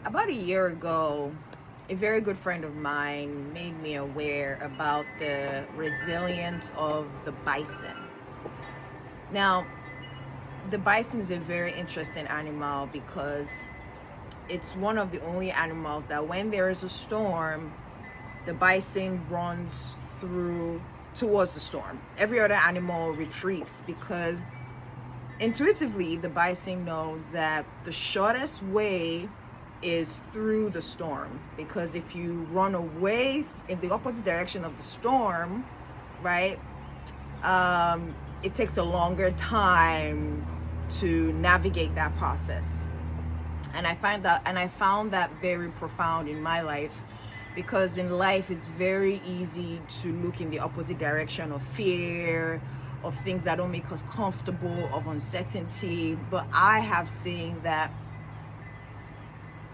About a year ago, a very good friend of mine made me aware about the resilience of the bison. Now, the bison is a very interesting animal because it's one of the only animals that when there is a storm, the bison runs through towards the storm. Every other animal retreats because intuitively the bison knows that the shortest way is through the storm, because if you run away in the opposite direction of the storm, right, it takes a longer time to navigate that process. And I found that very profound in my life, because in life it's very easy to look in the opposite direction of fear, of things that don't make us comfortable, of uncertainty. But I have seen that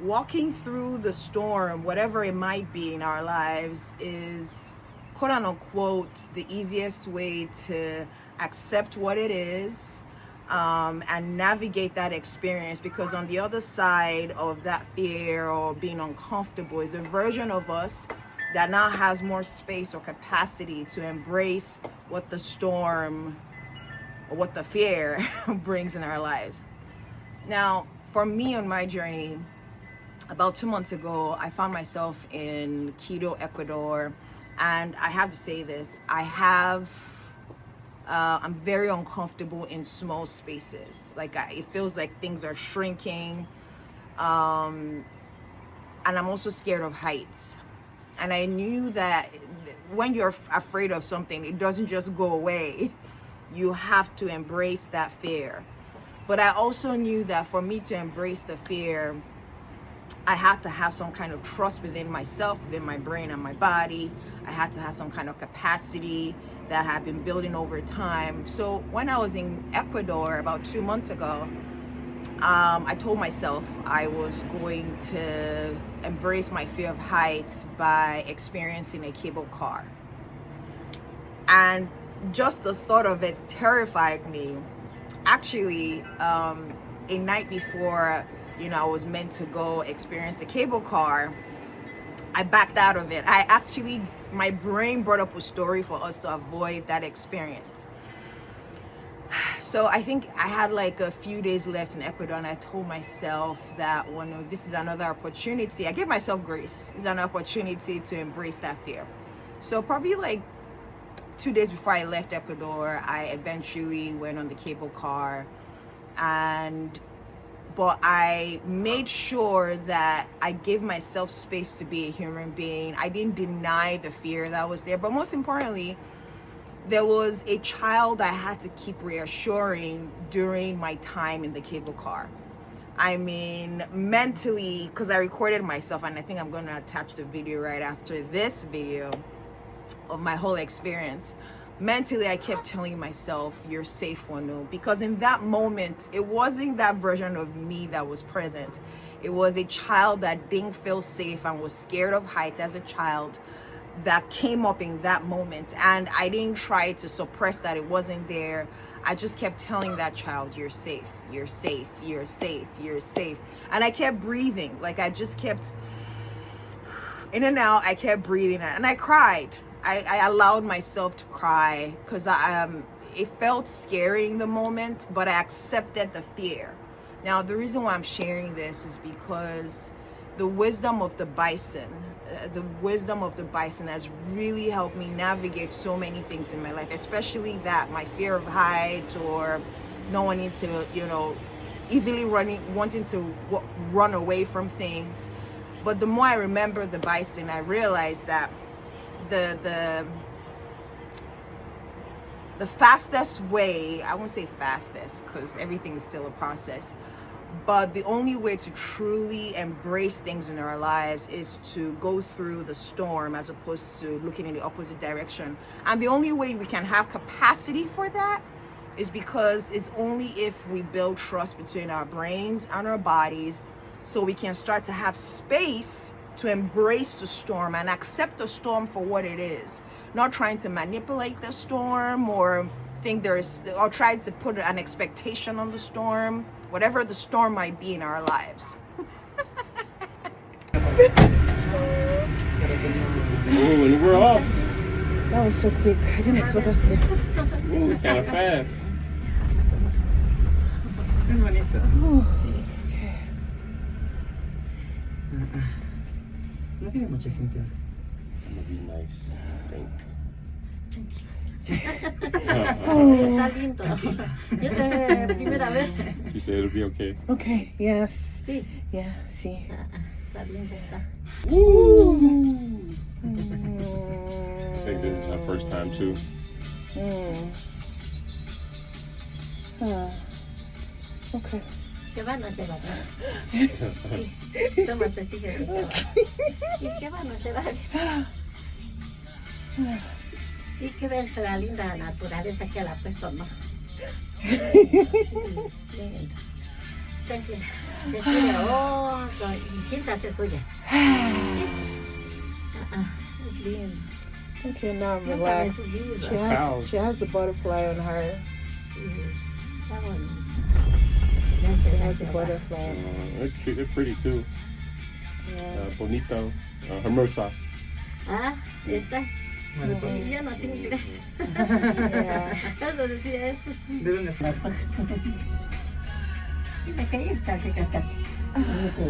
walking through the storm, whatever it might be in our lives, is quote unquote the easiest way to accept what it is, and navigate that experience, because on the other side of that fear or being uncomfortable is a version of us that now has more space or capacity to embrace what the storm or what the fear brings in our lives. Now, for me on my journey, about 2 months ago, I found myself in Quito, Ecuador, and I have to say this: I'm very uncomfortable in small spaces. It feels like things are shrinking, and I'm also scared of heights. And I knew that when you're afraid of something, it doesn't just go away. You have to embrace that fear. But I also knew that for me to embrace the fear, I had to have some kind of trust within myself, within my brain and my body. I had to have some kind of capacity that had been building over time. So when I was in Ecuador about 2 months ago, I told myself I was going to embrace my fear of heights by experiencing a cable car. And just the thought of it terrified me. Actually, a night before, I was meant to go experience the cable car, I backed out of it. My brain brought up a story for us to avoid that experience. So I think I had like a few days left in Ecuador, and I told myself that, well, no, this is another opportunity. I gave myself grace. It's an opportunity to embrace that fear. So probably like 2 days before I left Ecuador, I eventually went on the cable car, but I made sure that I gave myself space to be a human being. I didn't deny the fear that was there, but most importantly, there was a child I had to keep reassuring during my time in the cable car. I mean, mentally, because I recorded myself, and I think I'm going to attach the video right after this video of my whole experience. Mentally, I kept telling myself, you're safe, Wanu, because in that moment, it wasn't that version of me that was present. It was a child that didn't feel safe and was scared of heights as a child that came up in that moment. And I didn't try to suppress that it wasn't there. I just kept telling that child, you're safe, you're safe, you're safe, you're safe. And I kept breathing. I just kept in and out. I kept breathing, and I cried. I allowed myself to cry because it felt scary in the moment, but I accepted the fear. Now, the reason why I'm sharing this is because the wisdom of the bison has really helped me navigate so many things in my life, especially that my fear of heights, or not wanting to, easily wanting to run away from things. But the more I remember the bison, I realized that the fastest way, I won't say fastest because everything is still a process, but the only way to truly embrace things in our lives is to go through the storm as opposed to looking in the opposite direction. And the only way we can have capacity for that is because it's only if we build trust between our brains and our bodies, so we can start to have space to embrace the storm and accept the storm for what it is, not trying to manipulate the storm or try to put an expectation on the storm, whatever the storm might be in our lives. Ooh, and we're off. That was so quick. I didn't expect us to. Ooh, it's kind of fast. Es bonito. Okay. No tiene mucha gente. I'm gonna be nice, I think. Está lindo. Yo te primera vez. She said it'll be okay. Okay, yes. Sí. Yeah, see. Está lindo está. I think this is our first time too. Okay. ¿Qué van a llevar? Sí, somos testigos de que va. ¿Y qué van a llevar? ¿Y qué ves de la linda naturaleza que la ha puesto, no? Sí, lindo. Tranquila. Se suya otro y siéntase suya. Sí. Es lindo. Okay, now I'm Nunca me he relaxed. subido. She has the butterfly on her. Sí, está bonito. Gracias She a has the Jehová. butterfly. They're pretty too. Bonito, hermosa. Ah, ¿ya estás? Mariposa. Y yo no sé inglés. Yeah. Eso decía esto. ¿De dónde son? Las pajas. Y me caí en salsa casi. Y dice,